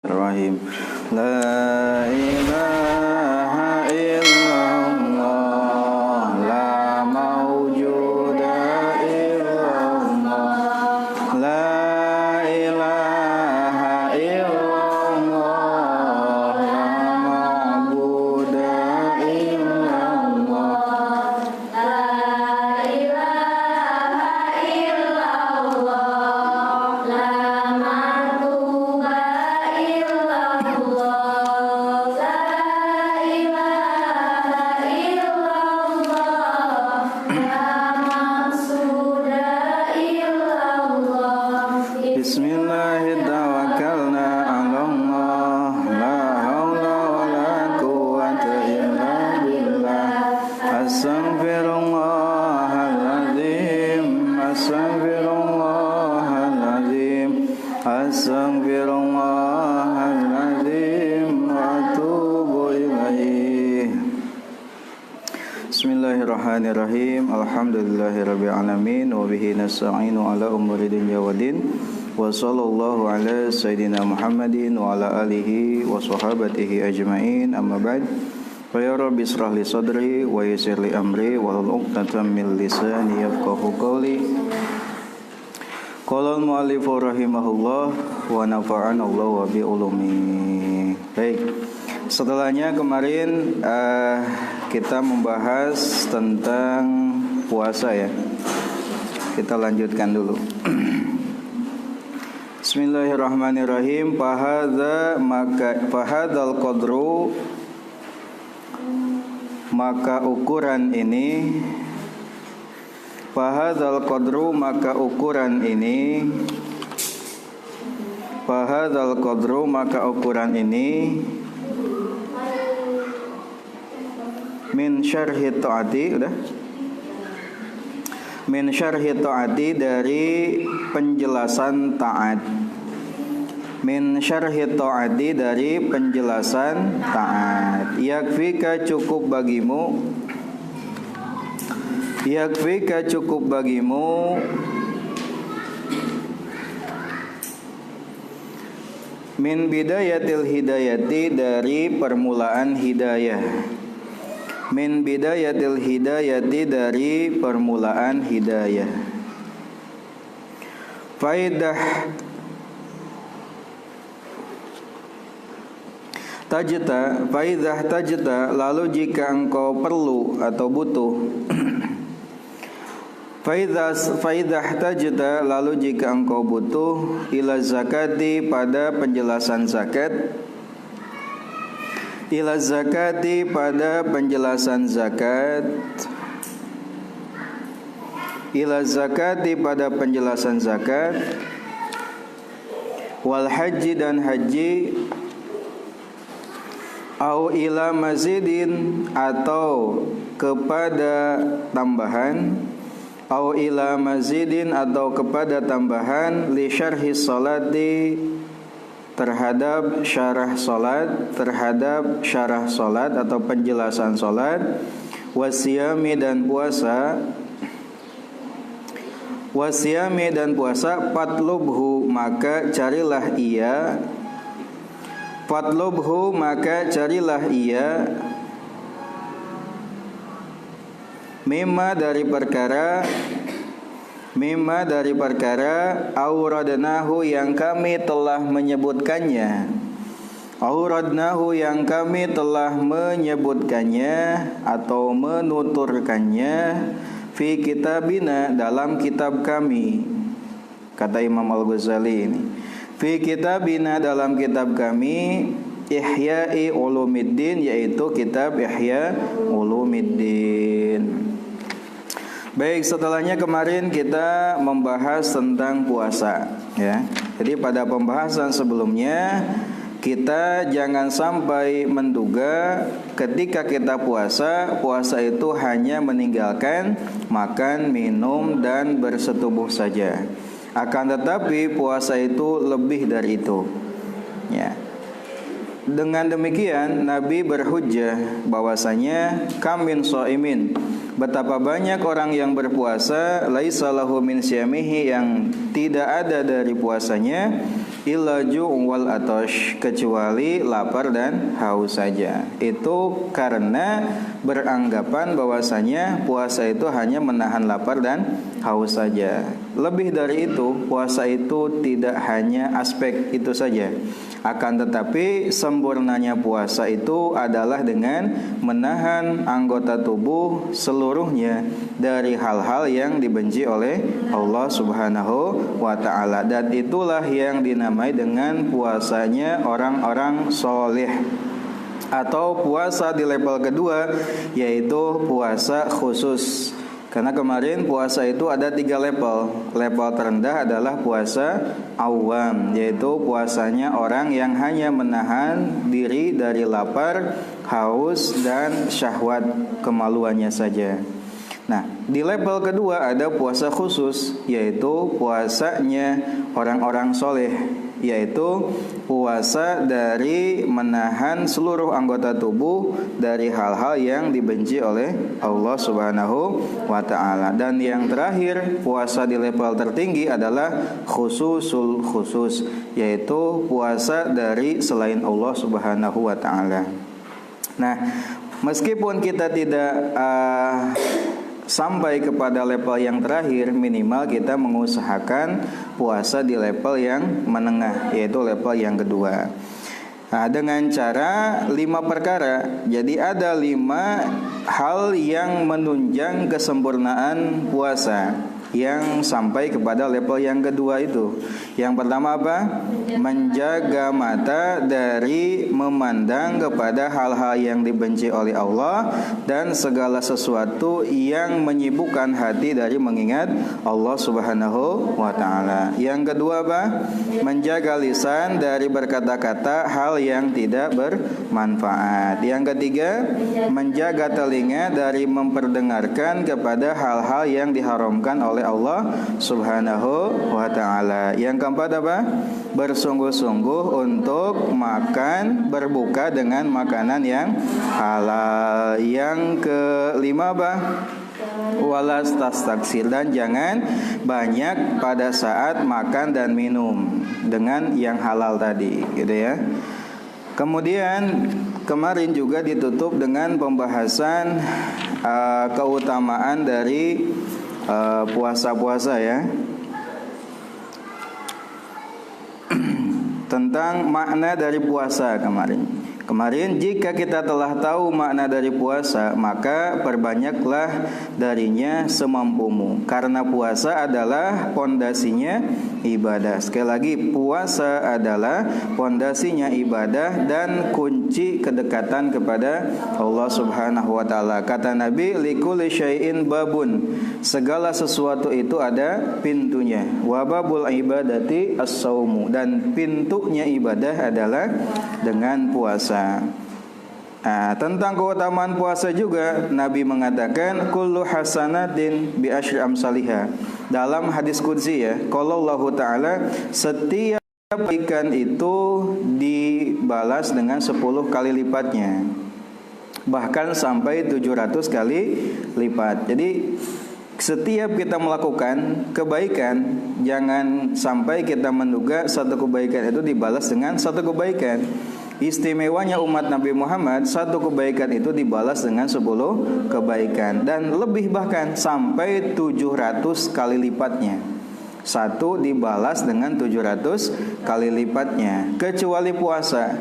Bismillahirrahmanirrahim. La ilaha illallah, la mawjuda illallah. La ilaha illallah, la ma'buda illallah. La ilaha illallah, la ma'buda illallah. La ilaha illallah, la maqsuda illallah. Bismillahirrahmanirrahim. 'Alallah, la haula wala quwwata illa billah. Astaghfirullahaladzim, astaghfirullahaladzim, astaghfirullahaladzim, wa atubu ilaih. Bismillahirrahmanirrahim. Alhamdulillahirabbil alamin wa bihi nasta'inu ala umuri dunya waddin. Wa sallallahu ala sayyidina Muhammadin wa ala alihi wa sahabatihi ajmain. Amma ba'd. Fa ya rabbi israh li sadri wa yassir li amri wa hlul 'uqdatam min lisani yafqahu qawli. Qala al-mu'allif rahimahullah wa nafa'ana Allah wa bi ulumi. Baik. Setelahnya kemarin kita membahas tentang puasa ya. Kita lanjutkan dulu. Bismillahirrahmanirrahim. Fahadzal qadru, maka ukuran ini. Fahadzal qadru, maka ukuran ini. Fahadzal qadru, maka ukuran ini. Min syarhi ta'ati, udah? Min syarhi ta'ati, dari penjelasan taat. Min syarhi ta'ati, dari penjelasan taat. Yakfika, cukup bagimu. Yakfika, cukup bagimu. Min bidayatil hidayati, dari permulaan hidayah. Min bidayatil hidayati, dari permulaan hidayah. Faidah tajta, faidah tajta, lalu jika engkau perlu atau butuh. Faidah tajta, lalu jika engkau butuh. Ila zakati, pada penjelasan zakat. Ila zakati, pada penjelasan zakat. Ila zakati, pada penjelasan zakat. Wal haji, dan haji. Au ila mazidin, atau kepada tambahan. Au ila mazidin, atau kepada tambahan. Li syarhi salati, terhadap syarah salat, terhadap syarah salat atau penjelasan salat. Wasiyami, dan puasa. Wasiyami, dan puasa. Fatlubhu, maka carilah ia. Fatlubhu, maka carilah ia. Mimma, dari perkara. Mimma, dari perkara. Auradnahu, yang kami telah menyebutkannya. Auradnahu, yang kami telah menyebutkannya atau menuturkannya. Fi kitabina, dalam kitab kami. Kata Imam Al-Ghazali ini. Fi kitabina, dalam kitab kami. Ihya'i Ulumiddin, yaitu kitab Ihya Ulumiddin. Baik, setelahnya kemarin kita membahas tentang puasa ya. Jadi pada pembahasan sebelumnya kita jangan sampai menduga ketika kita puasa, puasa itu hanya meninggalkan makan, minum, dan bersetubuh saja. Akan tetapi puasa itu lebih dari itu ya. Dengan demikian Nabi berhujjah bahwasanya kam min shaimin, betapa banyak orang yang berpuasa laisa lahu min syamihi, yang tidak ada dari puasanya illa ju' wal atash, kecuali lapar dan haus saja. Itu karena beranggapan bahwasanya puasa itu hanya menahan lapar dan haus saja. Lebih dari itu, puasa itu tidak hanya aspek itu saja. Akan tetapi sempurnanya puasa itu adalah dengan menahan anggota tubuh seluruhnya dari hal-hal yang dibenci oleh Allah Subhanahu wa ta'ala. Dan itulah yang dinamai dengan puasanya orang-orang soleh, atau puasa di level kedua, yaitu puasa khusus. Karena kemarin puasa itu ada 3 level. Level terendah adalah puasa awam, yaitu puasanya orang yang hanya menahan diri dari lapar, haus, dan syahwat kemaluannya saja. Nah, di level kedua ada puasa khusus, yaitu puasanya orang-orang soleh, yaitu puasa dari menahan seluruh anggota tubuh dari hal-hal yang dibenci oleh Allah Subhanahu wa ta'ala. Dan yang terakhir, puasa di level tertinggi adalah khususul khusus, yaitu puasa dari selain Allah Subhanahu wa ta'ala. Nah, meskipun kita tidak sampai kepada level yang terakhir, minimal kita mengusahakan puasa di level yang menengah, yaitu level yang kedua. Nah, dengan cara 5 perkara. Jadi ada 5 hal yang menunjang kesempurnaan puasa yang sampai kepada level yang kedua itu. Yang pertama apa? Menjaga mata dari memandang kepada hal-hal yang dibenci oleh Allah dan segala sesuatu yang menyibukkan hati dari mengingat Allah Subhanahu wa ta'ala. Yang kedua apa? Menjaga lisan dari berkata-kata hal yang tidak bermanfaat. Yang ketiga, menjaga telinga dari memperdengarkan kepada hal-hal yang diharamkan oleh Allah Subhanahu wa ta'ala. Yang keempat apa? Bersungguh-sungguh untuk makan, berbuka dengan makanan yang halal. Yang kelima apa? Walas tas taksir, dan jangan banyak pada saat makan dan minum dengan yang halal tadi, gitu ya. Kemudian kemarin juga ditutup dengan pembahasan keutamaan dari puasa-puasa ya, tentang makna dari puasa Kemarin jika kita telah tahu makna dari puasa, maka perbanyaklah darinya semampumu. Karena puasa adalah pondasinya ibadah. Sekali lagi, puasa adalah pondasinya ibadah dan kunci kedekatan kepada Allah Subhanahu wa ta'ala. Kata Nabi, likulli syai'in babun. Segala sesuatu itu ada pintunya. Wa babul ibadati as-saumu. Dan pintunya ibadah adalah dengan puasa. Nah, tentang keutamaan puasa juga Nabi mengatakan kullu hasanatin bi asyri amsalihha. Dalam hadis qudsi ya, qala Allah Ta'ala, setiap kebaikan itu dibalas dengan 10 kali lipatnya, bahkan sampai 700 kali lipat. Jadi setiap kita melakukan kebaikan, jangan sampai kita menduga satu kebaikan itu dibalas dengan satu kebaikan. Istimewanya umat Nabi Muhammad, satu kebaikan itu dibalas dengan 10 kebaikan, dan lebih bahkan sampai 700 kali lipatnya. Satu dibalas dengan 700 kali lipatnya, kecuali puasa.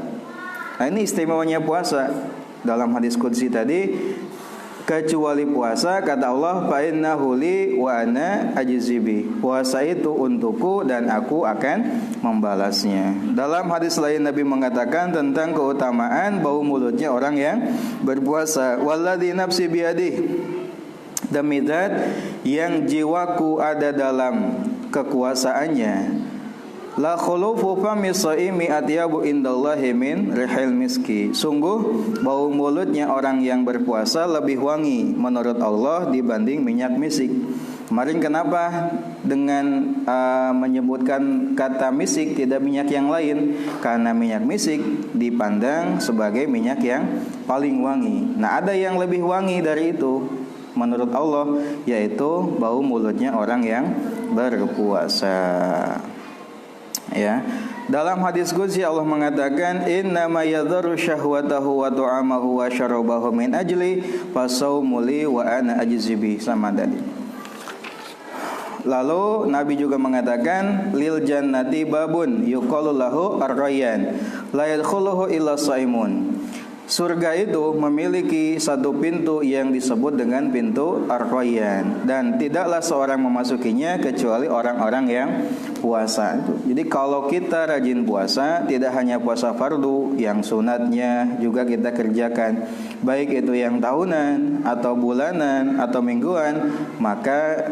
Nah, ini istimewanya puasa. Dalam hadis qudsi tadi, kecuali puasa, kata Allah, fa innahu li wa ana ajzibi. Puasa itu untukku dan aku akan membalasnya. Dalam hadis lain Nabi mengatakan tentang keutamaan bau mulutnya orang yang berpuasa, walladzi nafsi biyadihi, demi zat yang jiwaku ada dalam kekuasaannya, la khulufu fami shaimi atyabu indallahi min rihil miski. Sungguh bau mulutnya orang yang berpuasa lebih wangi menurut Allah dibanding minyak misik. Kemarin kenapa dengan menyebutkan kata misik, tidak minyak yang lain? Karena minyak misik dipandang sebagai minyak yang paling wangi. Nah, ada yang lebih wangi dari itu menurut Allah, yaitu bau mulutnya orang yang berpuasa. Ya. Dalam hadis qudsi Allah mengatakan innama yadharu syahwatahu wa ta'amahu wa syarabahu min ajli fasaumu li wa ana ajzi bi, sama tadi. Lalu Nabi juga mengatakan lil jannati babun yuqalu lahu ar-rayyan la yadkhuluhu illa shaimun. Surga itu memiliki satu pintu yang disebut dengan pintu ar-rayyan, dan tidaklah seorang memasukinya kecuali orang-orang yang puasa. Jadi kalau kita rajin puasa, tidak hanya puasa fardu, yang sunatnya juga kita kerjakan, baik itu yang tahunan atau bulanan atau mingguan, maka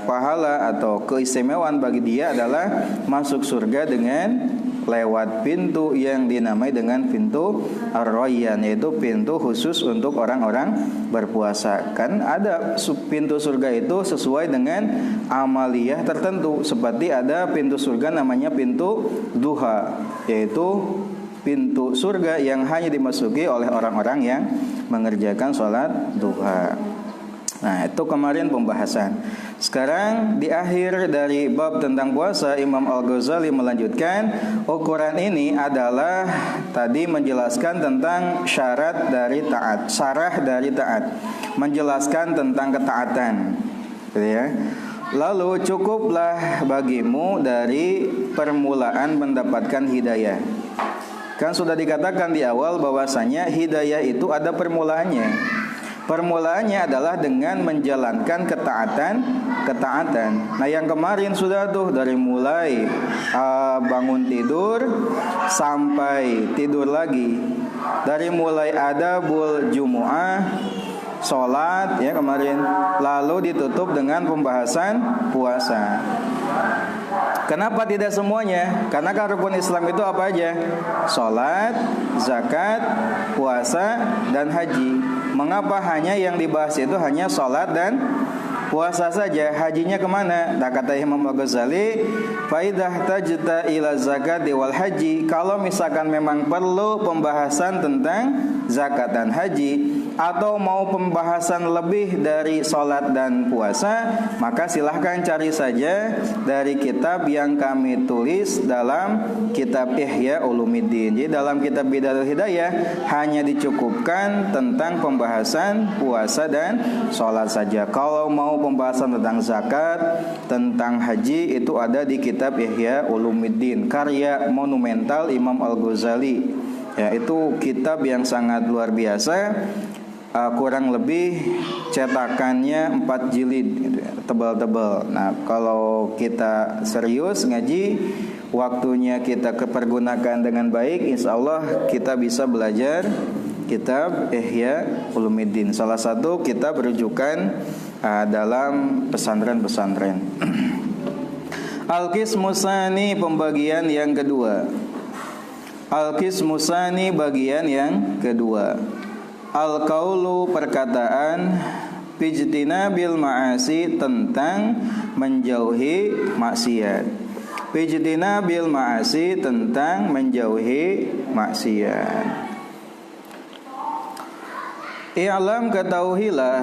pahala atau keistimewaan bagi dia adalah masuk surga dengan lewat pintu yang dinamai dengan pintu ar-rayyan, yaitu pintu khusus untuk orang-orang berpuasa. Kan ada pintu surga itu sesuai dengan amaliyah tertentu, seperti ada pintu surga namanya pintu duha, yaitu pintu surga yang hanya dimasuki oleh orang-orang yang mengerjakan sholat duha. Nah, itu kemarin pembahasan. Sekarang di akhir dari bab tentang puasa, Imam Al-Ghazali melanjutkan, ukuran ini adalah tadi menjelaskan tentang syarat dari taat, syarah dari taat, menjelaskan tentang ketaatan, gitu ya. Lalu cukuplah bagimu dari permulaan mendapatkan hidayah. Kan sudah dikatakan di awal bahwasanya hidayah itu ada permulaannya. Permulaannya adalah dengan menjalankan ketaatan. Nah, yang kemarin sudah tuh dari mulai bangun tidur sampai tidur lagi. Dari mulai adabul jumu'ah, sholat ya kemarin, lalu ditutup dengan pembahasan puasa. Kenapa tidak semuanya? Karena kan rukun Islam itu apa aja? Sholat, zakat, puasa, dan haji. Mengapa hanya yang dibahas itu hanya sholat dan puasa saja? Hajinya kemana? Nah, kata Imam Al-Ghazali, faidah tajta ila zakat wal haji. Kalau misalkan memang perlu pembahasan tentang zakat dan haji, atau mau pembahasan lebih dari sholat dan puasa, maka silahkan cari saja dari kitab yang kami tulis dalam kitab Ihya Ulumuddin. Jadi dalam kitab Bidayatul Hidayah hanya dicukupkan tentang pembahasan puasa dan sholat saja. Kalau mau pembahasan tentang zakat, tentang haji, itu ada di kitab Ihya Ulumuddin, karya monumental Imam Al-Ghazali. Ya, itu kitab yang sangat luar biasa. Kurang lebih cetakannya 4 jilid gitu ya, tebal-tebal. Nah, kalau kita serius ngaji, waktunya kita kepergunakan dengan baik, insya Allah kita bisa belajar kitab Ihya Ulumuddin. Salah satu kitab rujukan dalam pesantren-pesantren. Al-Qismu Tsani, pembagian yang kedua. Al-Qismu Tsani, bagian yang kedua. Al-qaulu, perkataan, bijtinabil ma'asi, tentang menjauhi maksiat. Bijtinabil ma'asi, tentang menjauhi maksiat. I'lam, ketahuilah,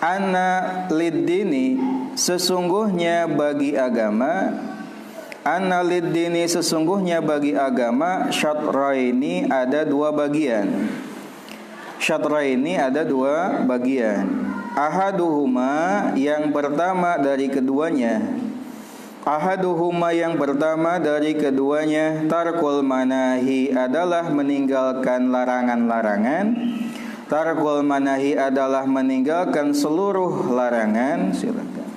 anna lid-dini, sesungguhnya bagi agama, anna lid-dini, sesungguhnya bagi agama, syatraini, ada dua bagian. Syatraini, ada dua bagian. Ahaduhuma, yang pertama dari keduanya. Ahaduhuma, yang pertama dari keduanya, tarkul manahi, adalah meninggalkan larangan-larangan. Tarkul manahi adalah meninggalkan seluruh larangan. Silakan.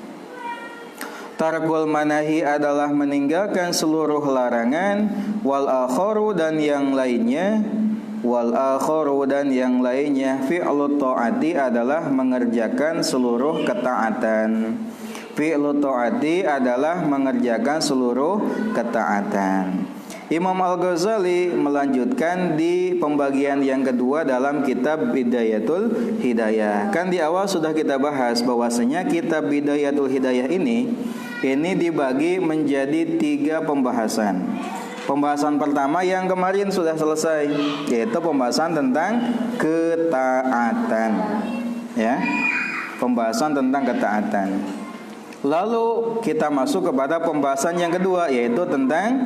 Tarkul manahi adalah meninggalkan seluruh larangan. Wal akharu, dan yang lainnya. Wal akharu, dan yang lainnya. Fi'lu ta'ati, adalah mengerjakan seluruh ketaatan. Fi'lu ta'ati adalah mengerjakan seluruh ketaatan. Imam Al-Ghazali melanjutkan di pembagian yang kedua dalam kitab Bidayatul Hidayah. Kan di awal sudah kita bahas bahwasanya kitab Bidayatul Hidayah ini dibagi menjadi 3 pembahasan. Pembahasan pertama yang kemarin sudah selesai, yaitu pembahasan tentang ketaatan. Ya, pembahasan tentang ketaatan. Lalu kita masuk kepada pembahasan yang kedua, yaitu tentang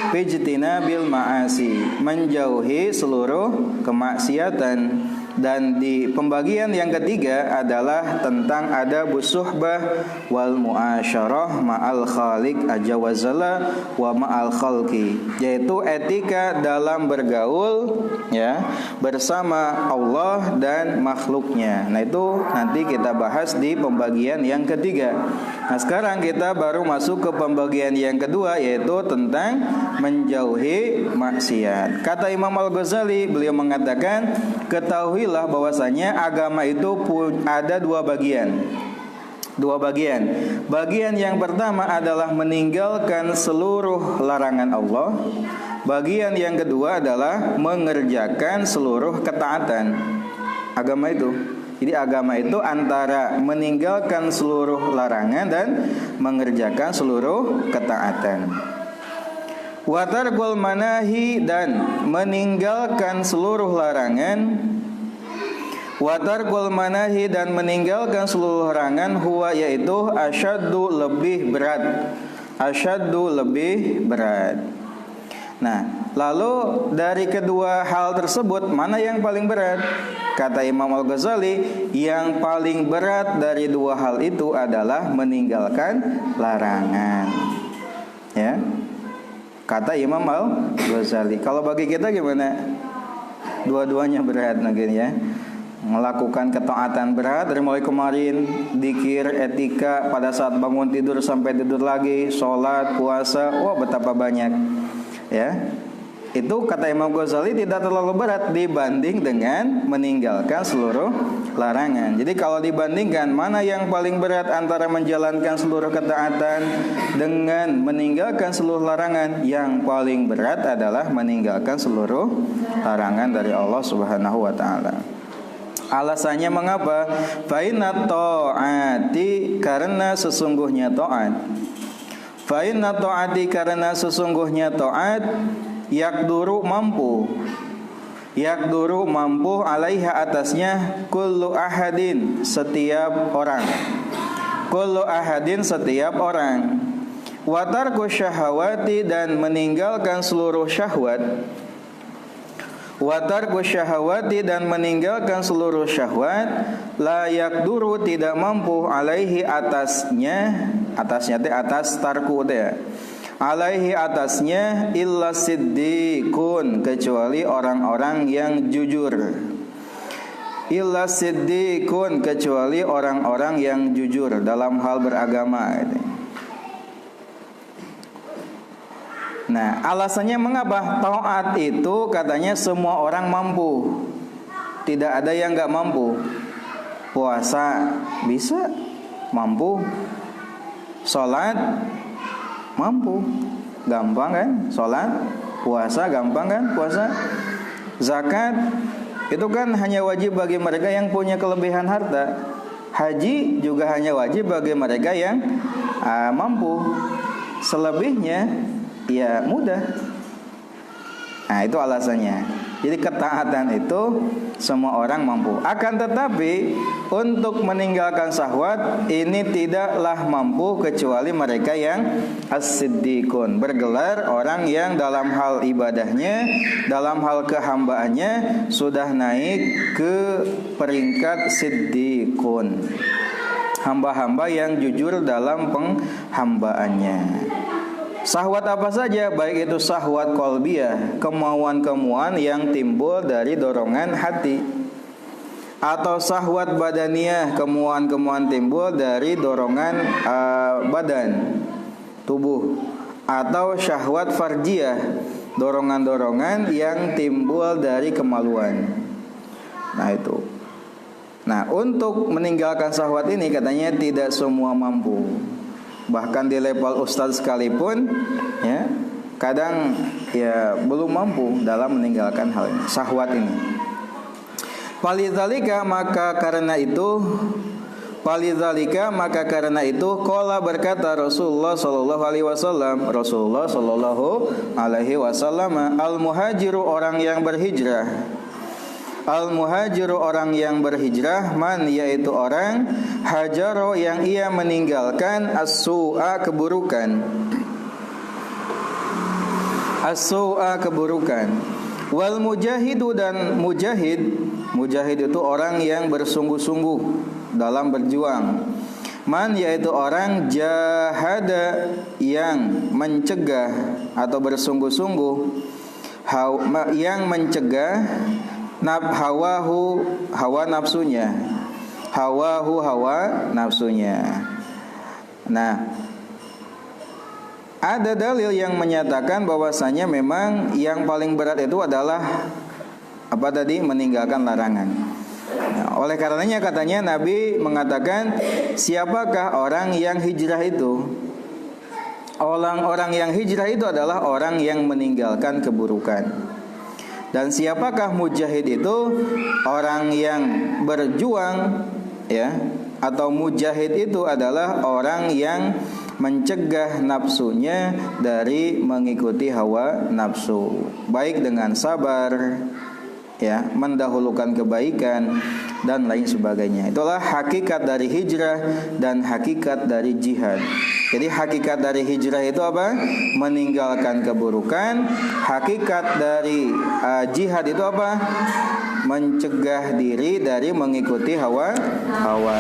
ijtinabil ma'asi, menjauhi seluruh kemaksiatan. Dan di pembagian yang ketiga adalah tentang adabus suhbah wal muasyarah ma'al khaliq azza wa jalla wa ma'al khalqi, yaitu etika dalam bergaul ya bersama Allah dan makhluknya. Nah, itu nanti kita bahas di pembagian yang ketiga. Nah, sekarang kita baru masuk ke pembagian yang kedua, yaitu tentang menjauhi maksiat. Kata Imam Al-Ghazali, beliau mengatakan, ketahuilah bahwasanya agama itu ada dua bagian. Bagian yang pertama adalah meninggalkan seluruh larangan Allah. Bagian yang kedua adalah mengerjakan seluruh ketaatan. Agama itu. Jadi agama itu antara meninggalkan seluruh larangan dan mengerjakan seluruh ketaatan. Wa tarkul manahi, dan meninggalkan seluruh larangan. Wa tarkul manahi, dan meninggalkan seluruh larangan, huwa, yaitu asyaddu, lebih berat. Asyaddu, lebih berat. Nah, lalu dari kedua hal tersebut mana yang paling berat? Kata Imam Al-Ghazali, yang paling berat dari dua hal itu adalah meninggalkan larangan. Ya. Kata Imam Al-Ghazali. Kalau bagi kita gimana? Dua-duanya berat mungkin ya. Melakukan ketaatan berat dari mulai kemarin, dzikir, etika pada saat bangun tidur sampai tidur lagi, sholat, puasa, wah betapa banyak. Ya. Itu kata Imam Ghazali tidak terlalu berat dibanding dengan meninggalkan seluruh larangan. Jadi kalau dibandingkan mana yang paling berat antara menjalankan seluruh ketaatan dengan meninggalkan seluruh larangan, yang paling berat adalah meninggalkan seluruh larangan dari Allah Subhanahu wa taala. Alasannya mengapa? Fa inna ta'ati, karena sesungguhnya taat. Fa inna ta'ati, karena sesungguhnya taat, yakduru, mampu. Yakduru, mampu, alaiha, atasnya, kullu ahadin, setiap orang. Kullu ahadin, setiap orang. Wa tarku syahawati, dan meninggalkan seluruh syahwat. Wa tarku syahawati, dan meninggalkan seluruh syahwat, la yakduru, tidak mampu, alaihi, atasnya. Atasnya teh atas tarku teh. Alaihi, atasnya, illa siddiqun, kecuali orang-orang yang jujur. Illa siddiqun, kecuali orang-orang yang jujur dalam hal beragama. Nah, alasannya mengapa? Taat itu katanya semua orang mampu. Tidak ada yang gak mampu. Puasa bisa, mampu. Sholat mampu, gampang kan? Sholat, puasa gampang kan? Puasa. Zakat itu kan hanya wajib bagi mereka yang punya kelebihan harta. Haji juga hanya wajib bagi mereka yang mampu. Selebihnya ya mudah. Nah, itu alasannya. Jadi ketaatan itu semua orang mampu. Akan tetapi untuk meninggalkan syahwat ini tidaklah mampu kecuali mereka yang as-siddiqun, bergelar orang yang dalam hal ibadahnya, dalam hal kehambaannya sudah naik ke peringkat siddiqun. Hamba-hamba yang jujur dalam penghambaannya. Syahwat apa saja, baik itu syahwat qalbiyah, kemauan-kemauan yang timbul dari dorongan hati, atau syahwat badaniyah, kemauan-kemauan timbul dari dorongan badan, tubuh, atau syahwat farjiyah, dorongan-dorongan yang timbul dari kemaluan. Nah itu. Nah, untuk meninggalkan syahwat ini katanya tidak semua mampu. Bahkan di level ustadz sekalipun ya, kadang ya belum mampu dalam meninggalkan hal ini, syahwat ini. Falidzalika, maka karena itu qala, berkata Rasulullah sallallahu alaihi wasallam, Rasulullah sallallahu alaihi wasallam, al muhajiru, orang yang berhijrah, Al-muhajiru orang yang berhijrah, man yaitu orang hajaro yang ia meninggalkan as-su'a keburukan. As-su'a keburukan. Wal mujahidu dan mujahid itu orang yang bersungguh-sungguh dalam berjuang. Man yaitu orang jahada yang mencegah atau bersungguh-sungguh yang mencegah hawa nafsunya. Hawa nafsunya. Nah, ada dalil yang menyatakan bahwasanya memang yang paling berat itu adalah apa tadi? Meninggalkan larangan. Nah, oleh karenanya katanya Nabi mengatakan, siapakah orang yang hijrah itu? Orang-orang yang hijrah itu adalah orang yang meninggalkan keburukan. Dan siapakah mujahid itu? Orang yang berjuang, ya. Atau mujahid itu adalah orang yang mencegah nafsunya dari mengikuti hawa nafsu, baik dengan sabar, ya, mendahulukan kebaikan dan lain sebagainya. Itulah hakikat dari hijrah dan hakikat dari jihad. Jadi hakikat dari hijrah itu apa? Meninggalkan keburukan. Hakikat dari jihad itu apa? Mencegah diri dari mengikuti hawa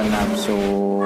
nafsu.